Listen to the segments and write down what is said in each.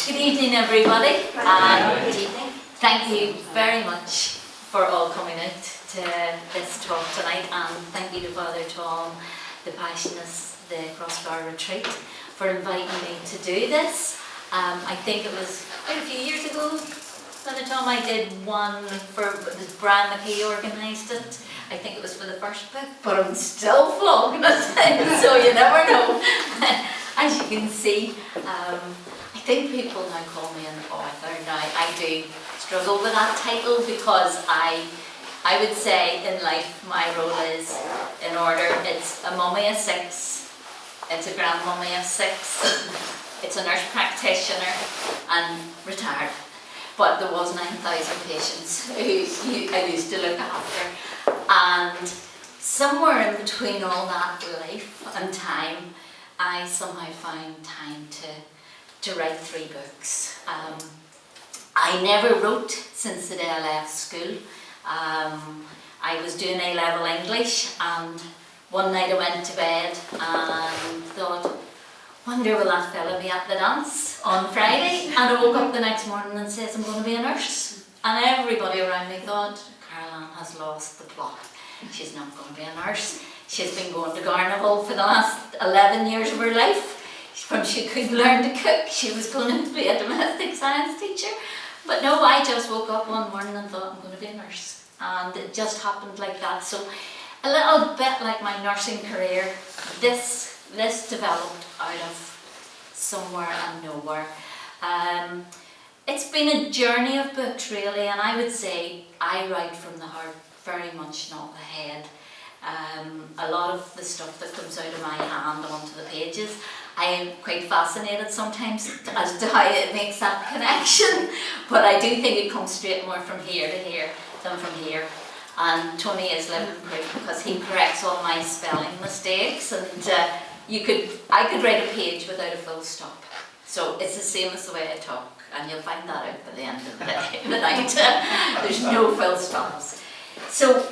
Good evening, everybody. Good evening. Thank you very much for all coming out to this talk tonight, and thank you to Father Tom, the Passionists, the Creagh retreat, for inviting me to do this. I think it was quite a few years ago, Father Tom, I did one for Brian McKee organised it. I think it was for the first book, but I'm still flogging it, so you never know. As you can see, I think people now call me an author. Now, I do struggle with that title because I would say in life my role is in order. It's a mummy of 6, it's a grandmummy of 6, it's a nurse practitioner and retired. But there was 9,000 patients who I used to look after. And somewhere in between all that life and time, I somehow found time to write 3 books. I never wrote since the day I left school. I was doing A-level English, and one night I went to bed and thought, wonder will that fella be at the dance on Friday? And I woke up the next morning and says I'm going to be a nurse. And everybody around me thought, Caroline has lost the plot. She's not going to be a nurse. She's been going to Carnival for the last 11 years of her life. From she could learn to cook, she was going to be a domestic science teacher. But no, I just woke up one morning and thought I'm going to be a nurse. And it just happened like that. So a little bit like my nursing career, this developed out of somewhere and nowhere. It's been a journey of books really, and I would say I write from the heart, very much not the head. A lot of the stuff that comes out of my hand onto the pages, I am quite fascinated sometimes as to how it makes that connection, but I do think it comes straight more from here to here than from here. And Tony is living proof because he corrects all my spelling mistakes, and I could write a page without a full stop. So it's the same as the way I talk, and you'll find that out by the end of the night. There's no full stops. So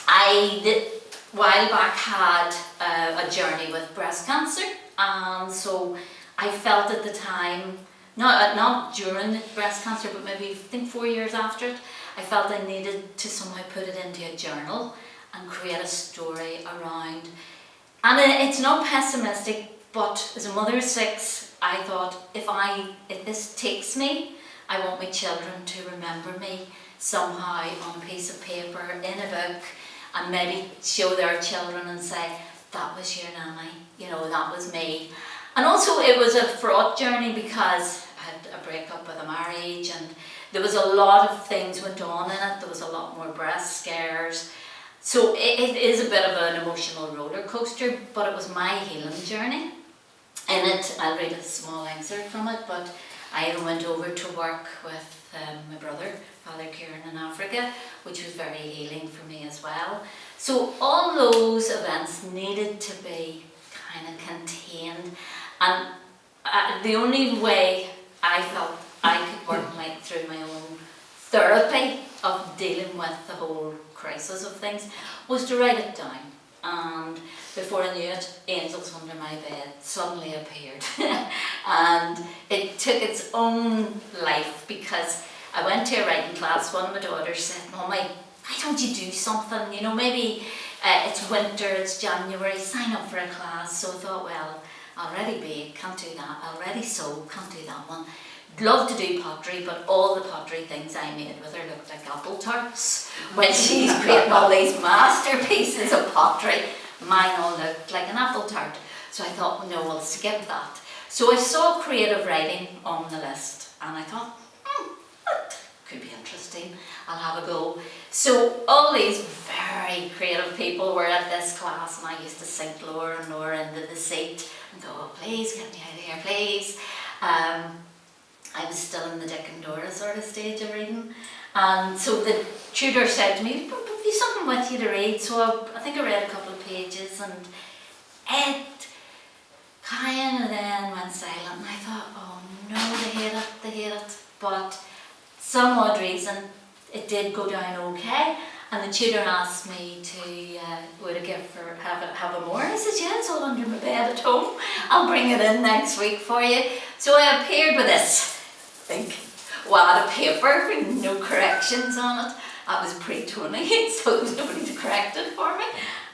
I did, while back, had a journey with breast cancer, and so I felt at the time, not during the breast cancer, but maybe I think 4 years after it, I felt I needed to somehow put it into a journal and create a story around. And it's not pessimistic, but as a mother of 6, I thought if this takes me, I want my children to remember me somehow on a piece of paper, in a book, and maybe show their children and say, that was your nanny, you know, that was me. And also it was a fraught journey because I had a breakup with a marriage, and there was a lot of things went on in it. There was a lot more breast scares. So it is a bit of an emotional roller coaster, but it was my healing journey. In it, I'll read a small excerpt from it, but I went over to work with my brother, Father Kieran, in Africa, which was very healing for me as well. So all those events needed to be kind of contained, and the only way I felt I could work through my own therapy of dealing with the whole crisis of things was to write it down. And before I knew it, angels under my bed suddenly appeared. And it took its own life because I went to a writing class. One of my daughters said, Mummy, why don't you do something? You know, maybe it's winter, it's January, sign up for a class. So I thought, well, I'll already bake, can't do that. I'll already sew, can't do that one. Love to do pottery, but all the pottery things I made with her looked like apple tarts. When she's creating all these masterpieces of pottery, mine all looked like an apple tart. So I thought, well, no, we'll skip that. So I saw creative writing on the list, and I thought, that could be interesting. I'll have a go. So all these very creative people were at this class, and I used to sink lower and lower into the seat and go, oh, please get me out of here, please. I was still in the Dick and Dora sort of stage of reading, and so the tutor said to me, have you something with you to read? So I think I read a couple of pages, and it kind of then went silent, and I thought, oh no, they hate it, but some odd reason it did go down okay, and the tutor asked me to would I have a more. I said, yeah, it's all under my bed at home, I'll bring it in next week for you. So I appeared with this big wad of paper with no corrections on it. That was pre-Tony, so there was nobody to correct it for me.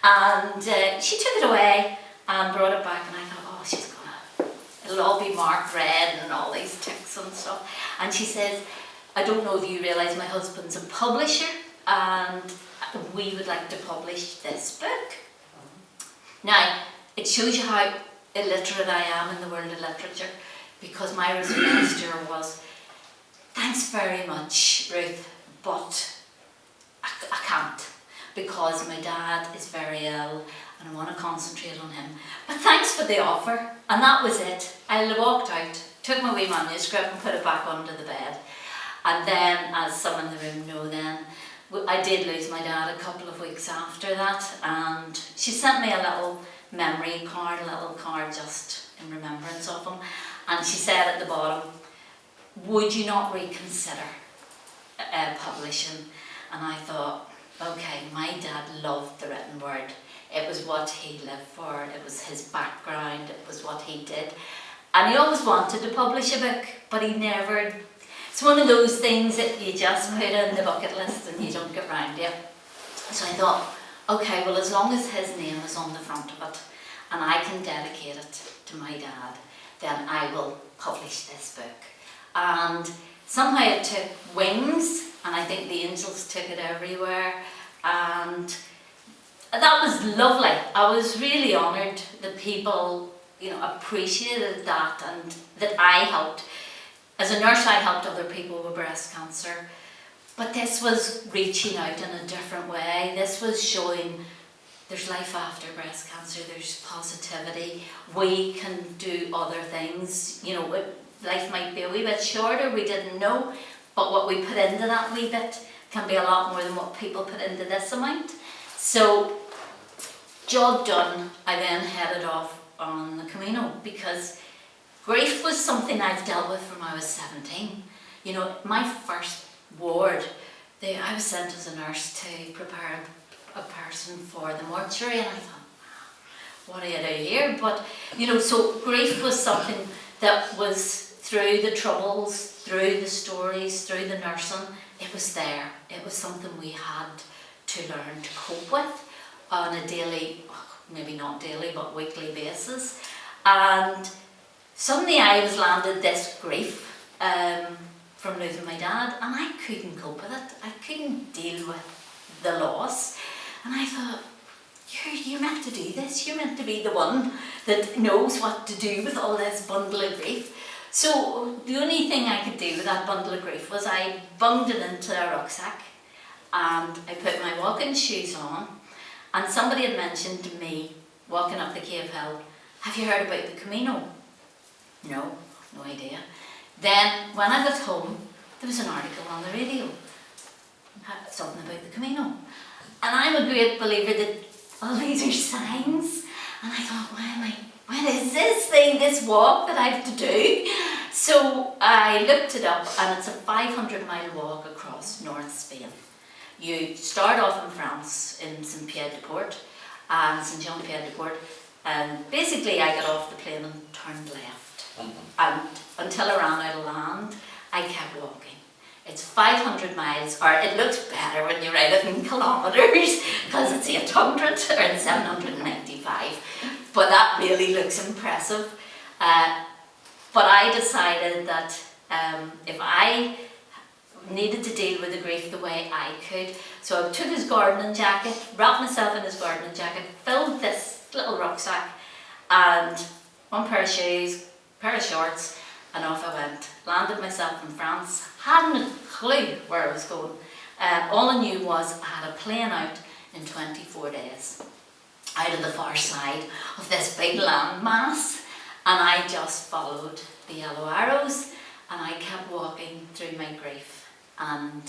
And she took it away and brought it back, and I thought, oh, she's gonna, it'll all be marked red and all these ticks and stuff. And she says, I don't know if you realise my husband's a publisher and we would like to publish this book. Now, it shows you how illiterate I am in the world of literature, because my response to her was, thanks very much, Ruth, but I can't, because my dad is very ill and I want to concentrate on him. But thanks for the offer. And that was it. I walked out, took my wee manuscript and put it back under the bed. And then, as some in the room know then, I did lose my dad a couple of weeks after that, and she sent me a little memory card, a little card just in remembrance of him. And she said at the bottom, would you not reconsider publishing? And I thought, okay, my dad loved the written word. It was what he lived for, it was his background, it was what he did. And he always wanted to publish a book, but he never. It's one of those things that you just put in the bucket list and you don't get round to it. So I thought, okay, well, as long as his name is on the front of it and I can dedicate it to my dad, then I will publish this book. And somehow it took wings, and I think the angels took it everywhere, and that was lovely. I was really honoured that people, appreciated that, and that I helped. As a nurse, I helped other people with breast cancer, but this was reaching out in a different way. This was showing there's life after breast cancer, there's positivity, we can do other things. Life might be a wee bit shorter, we didn't know, but what we put into that wee bit can be a lot more than what people put into this amount. So, job done, I then headed off on the Camino, because grief was something I've dealt with from I was 17. My first ward, I was sent as a nurse to prepare a person for the mortuary, and I thought, what do you do here? But, so grief was something that was through the troubles, through the stories, through the nursing, it was there. It was something we had to learn to cope with on a daily, maybe not daily, but weekly basis. And suddenly I was landed this grief from losing my dad, and I couldn't cope with it. I couldn't deal with the loss. And I thought, you're meant to do this. You're meant to be the one that knows what to do with all this bundle of grief. So the only thing I could do with that bundle of grief was I bunged it into a rucksack, and I put my walking shoes on, and somebody had mentioned to me, walking up the Cave Hill, have you heard about the Camino? No idea. Then when I got home, there was an article on the radio, something about the Camino. And I'm a great believer that all these are signs, and I thought, what is this thing, this walk that I have to do? So I looked it up, and it's a 500-mile walk across North Spain. You start off in France, in Saint-Pierre-de-Port, and Saint-Jean-Pierre-de-Port, and basically I got off the plane and turned left. And until I ran out of land, I kept walking. It's 500 miles, or it looks better when you write it in kilometres, because it's 800 or 795. But that really looks impressive. But I decided that if I needed to deal with the grief the way I could, so I took his gardening jacket, wrapped myself in his gardening jacket, filled this little rucksack, and one pair of shoes, pair of shorts, and off I went. Landed myself in France, hadn't a clue where I was going. All I knew was I had a plane out in 24 days, out of the far side of this big land mass, and I just followed the yellow arrows, and I kept walking through my grief. And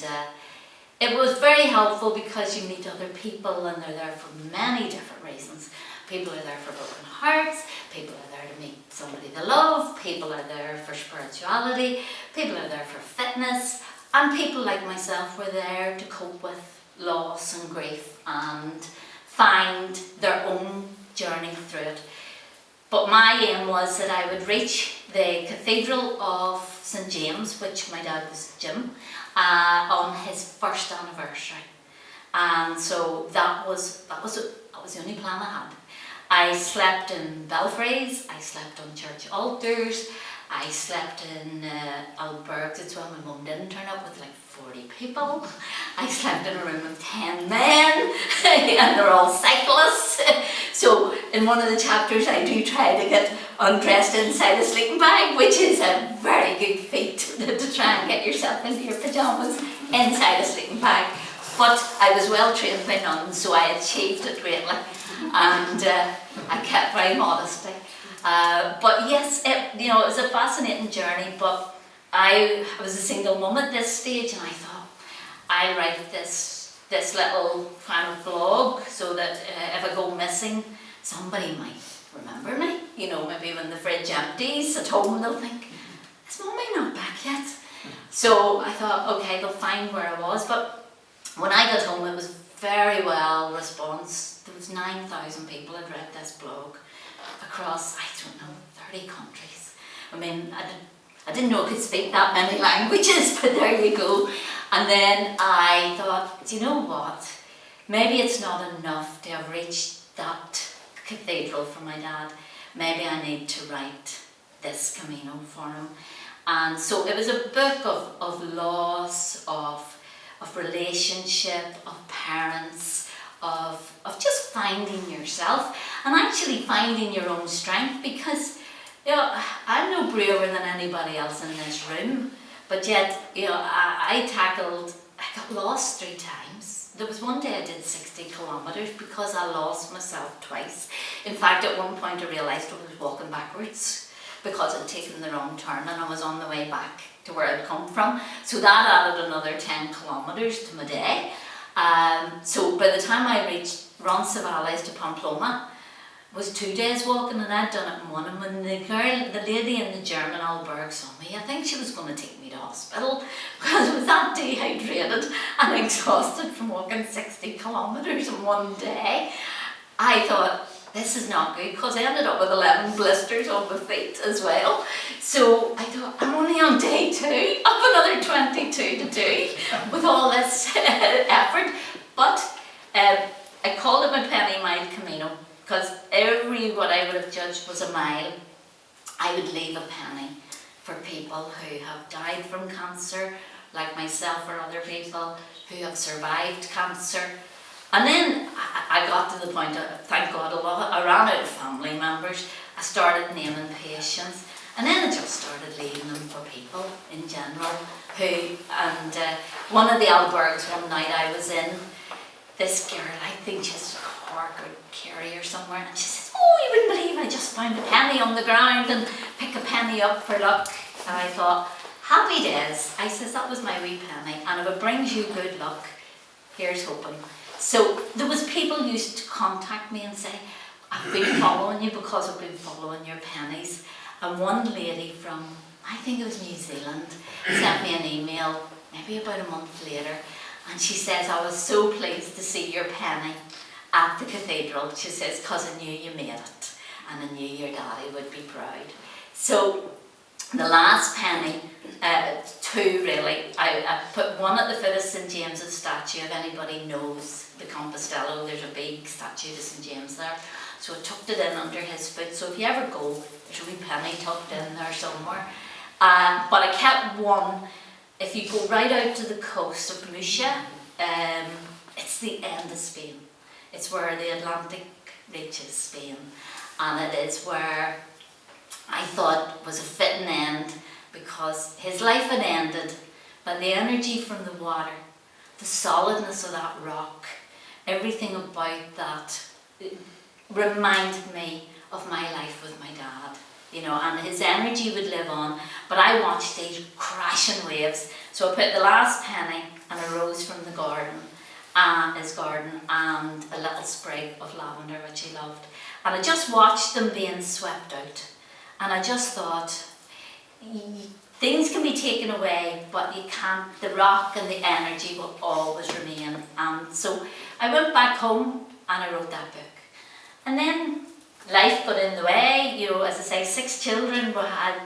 it was very helpful, because you meet other people, and they're there for many different reasons. People are there for broken hearts, people are there to meet somebody they love, people are there for spirituality, people are there for fitness, and people like myself were there to cope with loss and grief and find their own journey through it. But my aim was that I would reach the Cathedral of St James, which my dad was Jim, on his first anniversary. And so that was the only plan I had. I slept in belfries, I slept on church altars, I slept in albergues. It's when my mum didn't turn up with like 40 people. I slept in a room with 10 men, and they're all cyclists. So in one of the chapters I do try to get undressed inside a sleeping bag, which is a very good feat to try and get yourself into your pyjamas inside a sleeping bag. But I was well trained by nuns, so I achieved it greatly, and I kept very modesty. But yes, it was a fascinating journey. But I was a single mum at this stage, and I thought I'll write this little kind of vlog so that if I go missing, somebody might remember me. Maybe when the fridge empties at home, they'll think, "Is Mummy not back yet?" So I thought, okay, they'll find where I was. But when I got home, it was very well response. There was 9,000 people had read this blog across, 30 countries. I mean, I didn't know I could speak that many languages, but there you go. And then I thought, do you know what? Maybe it's not enough to have reached that cathedral for my dad. Maybe I need to write this Camino for him. And so it was a book of loss, of relationship, of parents, of just finding yourself and actually finding your own strength, because I'm no braver than anybody else in this room, but yet I got lost 3 times. There was one day I did 60 kilometres because I lost myself twice. In fact, at one point I realised I was walking backwards because I'd taken the wrong turn and I was on the way back to where I'd come from. So that added another 10 kilometres to my day. So by the time I reached Roncesvalles to Pamplona, it was 2 days walking, and I'd done it in one. And when the lady in the German albergue saw me, I think she was going to take me to hospital because I was that dehydrated and exhausted from walking 60 kilometres in one day. I thought, this is not good, because I ended up with 11 blisters on my feet as well. So I thought, I'm only on day 2, I've another 22 to do with all this effort. But I called it my penny mile Camino, because what I would have judged was a mile, I would leave a penny for people who have died from cancer, like myself, or other people who have survived cancer. And then I got to the point, thank God, I ran out of family members. I started naming patients, and then I just started leaving them for people in general one of the albergues one night I was in, this girl, I think she's Cork or Kerry or somewhere, and she says, "Oh, you wouldn't believe I just found a penny on the ground and pick a penny up for luck." And I thought, happy days. I says, that was my wee penny, and if it brings you good luck, here's hoping. So there was people used to contact me and say, "I've been following you because I've been following your pennies." And one lady from, I think it was New Zealand, sent me an email maybe about a month later, and she says, "I was so pleased to see your penny at the cathedral." She says, "because I knew you made it and I knew your daddy would be proud." So the last penny, 2 really, I put one at the foot of St James's statue. If anybody knows the Compostela, there's a big statue to St James there. So I tucked it in under his foot. So if you ever go, there's a wee penny tucked in there somewhere. But I kept one. If you go right out to the coast of Murcia, it's the end of Spain. It's where the Atlantic reaches Spain. And it is where I thought was a fitting end, because his life had ended, but the energy from the water, the solidness of that rock, everything about that reminded me of my life with my dad, and his energy would live on. But I watched these crashing waves, so I put the last penny and a rose from the garden, his garden, and a little sprig of lavender, which he loved, and I just watched them being swept out. And I just thought, things can be taken away, but you can't, the rock and the energy will always remain. And so I went back home and I wrote that book. And then life got in the way, as I say, 6 children. We had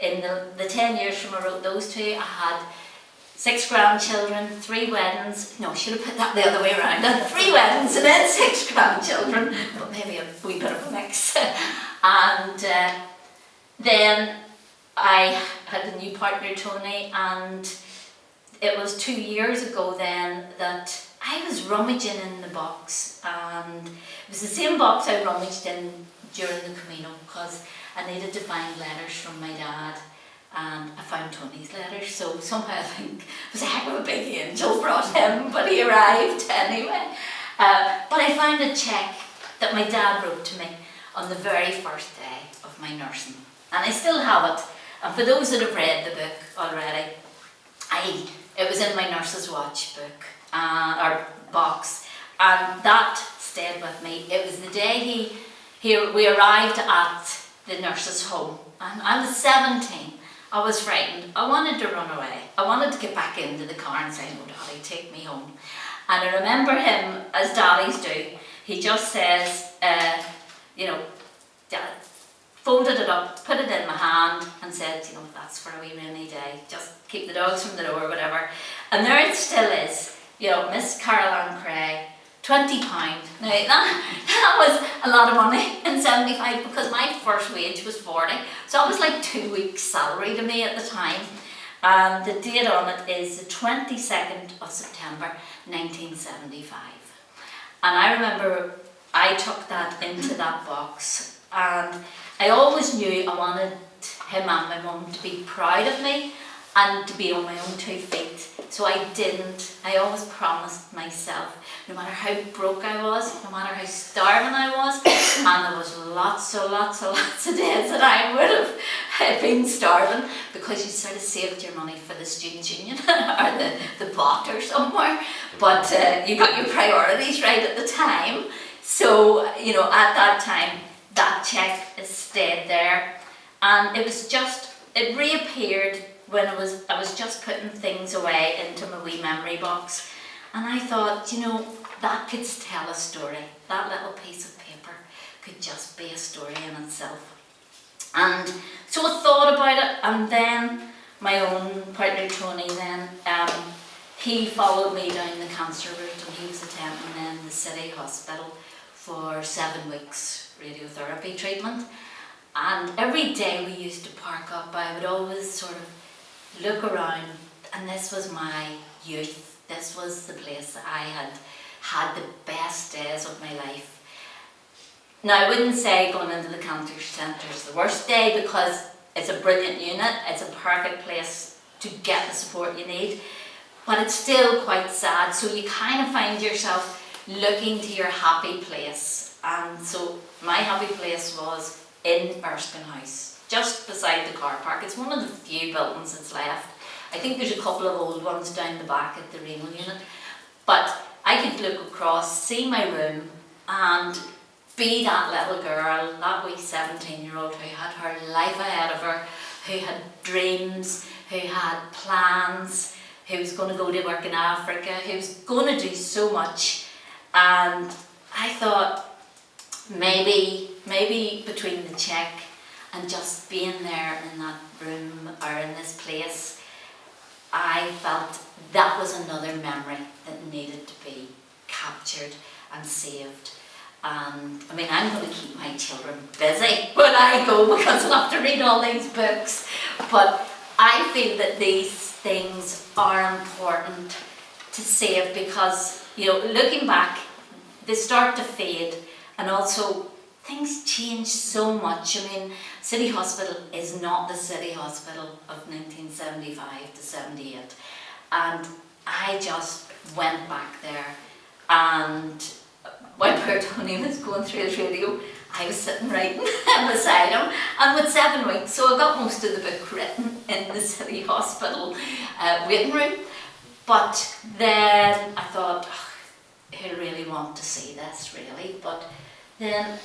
in the 10 years from I wrote those two, I had 6 grandchildren, 3 weddings. No, I should have put that the other way around. I had 3 weddings and then 6 grandchildren, but maybe a wee bit of a mix. And then I had a new partner, Tony, and it was 2 years ago then that I was rummaging in the box, and it was the same box I rummaged in during the Camino because I needed to find letters from my dad, and I found Tony's letters. So somehow I think it was a heck of a big angel brought him, but he arrived anyway. But I found a cheque that my dad wrote to me on the very first day of my nursing, and I still have it. And for those that have read the book already, it was in my nurse's watch book or box, and that stayed with me. It was the day we arrived at the nurse's home, and I was 17. I was frightened. I wanted to run away. I wanted to get back into the car and say, "No, Daddy, take me home." And I remember him, as daddies do, he just says, Dad, folded it up, put it in my hand and said, "That's for a wee rainy day. Just keep the dogs from the door," whatever. And there it still is, Miss Caroline Creagh, £20. Now that was a lot of money in 75 because my first wage was 40. So it was like 2 weeks salary to me at the time. And the date on it is the 22nd of September 1975. And I remember I took that into that box, and I always knew I wanted him and my mum to be proud of me and to be on my own 2 feet. So I didn't. I always promised myself, no matter how broke I was, no matter how starving I was, and there was lots of days that I would have been starving because you sort of saved your money for the Students' Union or the pot or somewhere, but you got your priorities right at the time. So, at that time, that cheque stayed there, and it reappeared when I was just putting things away into my wee memory box, and I thought, that could tell a story. That little piece of paper could just be a story in itself. And so I thought about it, and then my own partner Tony then, he followed me down the cancer route, and he was attending in the city hospital for 7 weeks radiotherapy treatment. And every day we used to park up, I would always sort of look around, and this was my youth. This was the place that I had the best days of my life. Now, I wouldn't say going into the cancer centre is the worst day because it's a brilliant unit, it's a perfect place to get the support you need, but it's still quite sad. So you kind of find yourself looking to your happy place. And so my happy place was in Erskine House, just beside the car park. It's one of the few buildings that's left. I think there's a couple of old ones down the back at the renal unit, but I could look across, see my room, and be that little girl, that wee 17-year-old who had her life ahead of her, who had dreams, who had plans, who was going to go to work in Africa, who was going to do so much. And I thought, maybe between the cheque and just being there in that room or in this place, I felt that was another memory that needed to be captured and saved. And I mean, I'm going to keep my children busy when I go because I'll have to read all these books. But I feel that these things are important to save because, looking back, they start to fade, and also things change so much. I mean, City Hospital is not the City Hospital of 1975 to 78. And I just went back there, and when poor Tony was going through his radio, I was sitting writing beside him, and with 7 weeks, so I got most of the book written in the City Hospital waiting room. But then I thought, he'll really want to see this, really. But then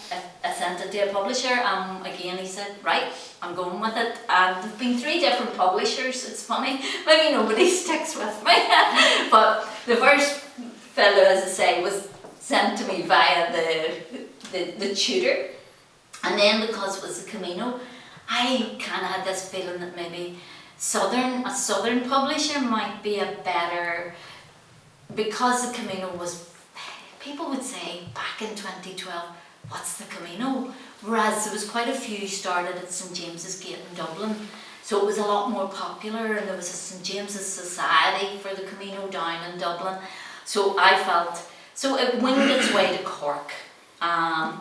I sent it to a publisher, and again he said, right, I'm going with it. And there've been 3 different publishers. It's funny, maybe nobody sticks with me. But the first fellow, as I say, was sent to me via the tutor, and then because it was the Camino, I kind of had this feeling that maybe a southern publisher might be a better, because the Camino was, people would say back in 2012, what's the Camino? Whereas there was quite a few started at St James's Gate in Dublin, so it was a lot more popular, and there was a St James's Society for the Camino down in Dublin. So I felt, so it winged its way to Cork, and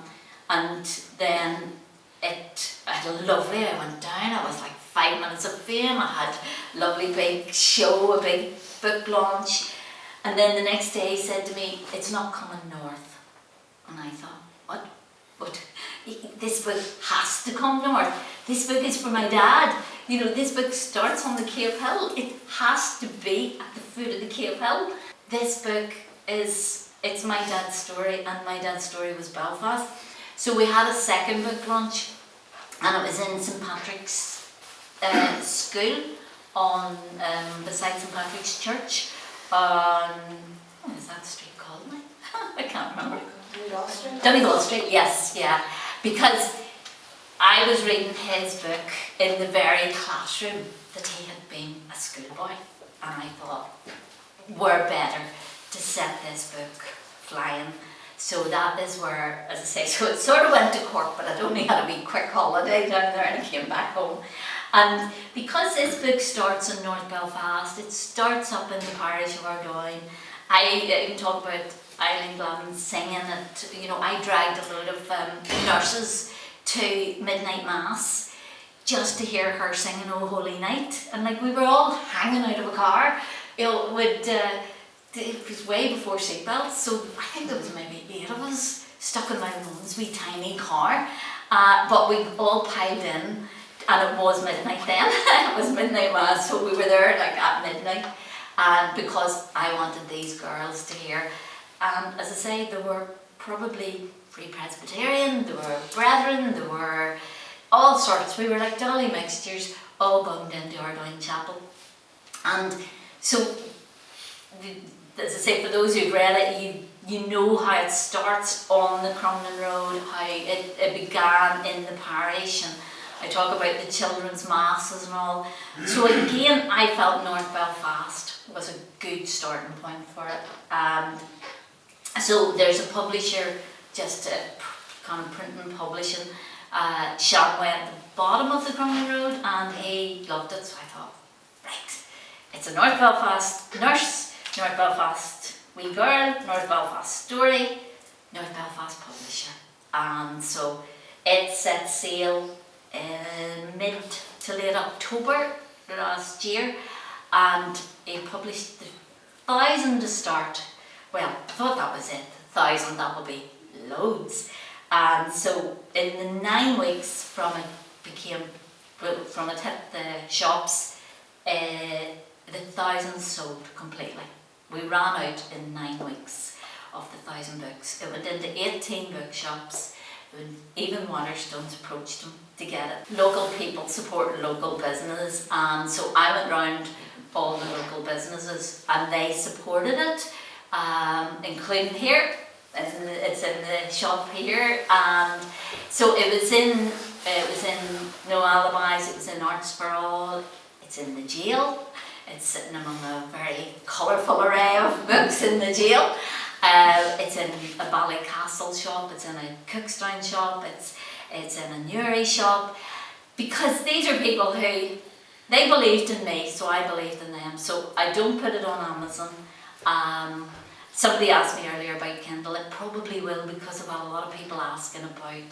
then I had a lovely, I went down, I was like 5 minutes of fame, I had a lovely big show, a big book launch, and then the next day he said to me, it's not coming north. And I thought, what? But this book has to come north. This book is for my dad. You know, this book starts on the Cave Hill. It has to be at the foot of the Cave Hill. This book it's my dad's story, and my dad's story was Belfast. So we had a second book launch, and it was in St Patrick's School on beside St Patrick's Church on, what is that street called now? I can't remember. Donegal Street, yes, yeah. Because I was reading his book in the very classroom that he had been a schoolboy, and I thought, we're better to set this book flying. So that is where, as I say, so it sort of went to Cork, but I'd only had a wee quick holiday down there and I came back home. And because this book starts in North Belfast, it starts up in the parish of Ardoyne. I can talk about Eileen Glavin singing it. You know, I dragged a load of nurses to midnight mass just to hear her singing "Oh Holy Night," and like we were all hanging out of a car. You know, it was way before seatbelts, so I think there was maybe 8 of us stuck in my mum's wee tiny car, but we all piled in, and it was midnight then. It was midnight mass, so we were there like at midnight, and because I wanted these girls to hear. And as I say, there were probably Free Presbyterian, there were Brethren, there were all sorts. We were like dolly mixtures, all bunged into Ardoyne Chapel. And so, as I say, for those who've read it, you know how it starts on the Crumlin Road, how it began in the parish, and I talk about the children's masses and all. So again, I felt North Belfast was a good starting point for it. And so there's a publisher, just kind of print and publishing, Shanway at the bottom of the Crumlin Road, and he loved it, so I thought, right, it's a North Belfast nurse, North Belfast wee girl, North Belfast story, North Belfast publisher. And so it set sail in mid to late October last year, and he published the 1,000 to start. Well, I thought that was it, 1,000, that would be loads. And so in the 9 weeks from it hit the shops, the 1,000 sold completely. We ran out in 9 weeks of the 1,000 books. It went into 18 bookshops. Even Waterstones approached them to get it. Local people support local business, and so I went round all the local businesses and they supported it, including here. It's in the shop here, and so it was in No Alibis, it was in Arts for All, it's in the jail. It's sitting among a very colourful array of books in the jail. It's in a Ballycastle shop, it's in a Cookstown shop, it's in a Newry shop, because these are people who, they believed in me, so I believed in them. So I don't put it on Amazon. Somebody asked me earlier about Kindle. It probably will, because of a lot of people asking about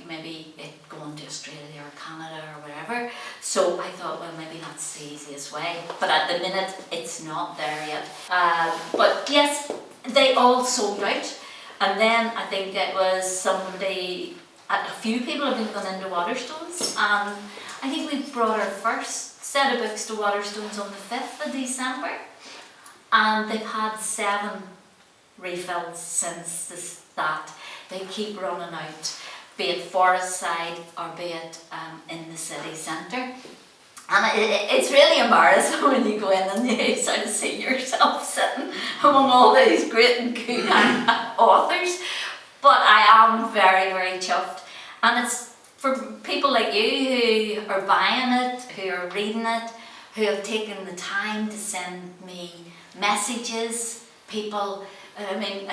maybe it going to Australia or Canada or wherever. So I thought, well, maybe that's the easiest way. But at the minute, it's not there yet. But yes, they all sold out. And then I think it was a few people have been going into Waterstones. And I think we brought our first set of books to Waterstones on the 5th of December. And they've had 7 refills since that. They keep running out, be it Forest Side or be it in the city centre. And it's really embarrassing when you go in and you sort of see yourself sitting among all these great and good authors. But I am very, very chuffed. And it's for people like you who are buying it, who are reading it, who have taken the time to send me messages, people, I mean,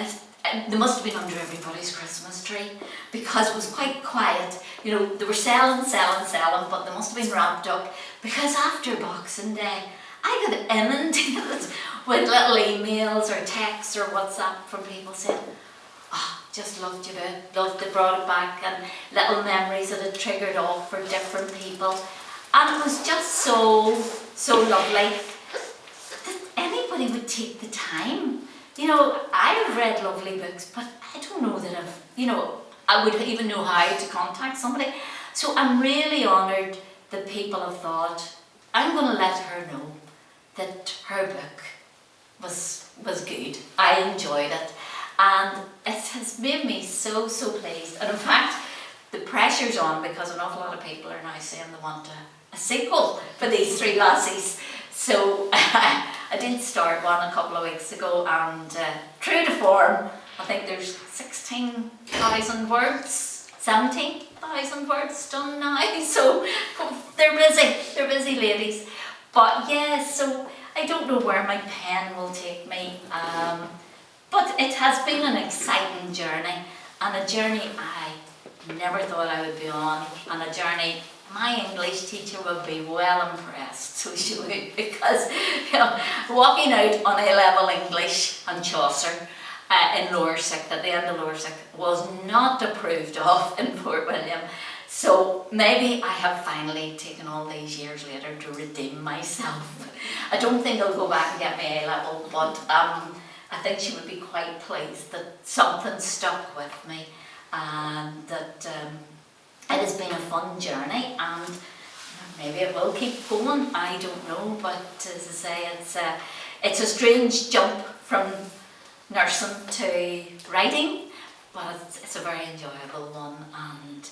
they must have been under everybody's Christmas tree because it was quite quiet. You know, they were selling, but they must have been wrapped up because after Boxing Day, I got inundated with little emails or texts or WhatsApp from people saying, oh, just loved your book, loved it, brought it back, and little memories that it triggered off for different people. And it was just so lovely that anybody would take the time. You know, I've read lovely books, but I don't know that I would even know how to contact somebody. So I'm really honoured that people have thought, I'm going to let her know that her book was good. I enjoyed it. And it has made me so pleased. And in fact, the pressure's on because an awful lot of people are now saying they want a sequel for these three lassies. So I did start one a couple of weeks ago, and true to form, I think there's 16,000 words, 17,000 words done now. So they're busy ladies. But yeah, so I don't know where my pen will take me. But it has been an exciting journey, and a journey I never thought I would be on, and a journey my English teacher would be well impressed, so she would, because walking out on A-level English and Chaucer in Lower Sixth, at the end of Lower Sixth, was not approved of in Fort William. So maybe I have finally taken all these years later to redeem myself. I don't think I'll go back and get my A-level, but I think she would be quite pleased that something stuck with me, and that it has been a fun journey, and maybe it will keep going, I don't know, but as I say, it's a strange jump from nursing to writing, but it's a very enjoyable one, and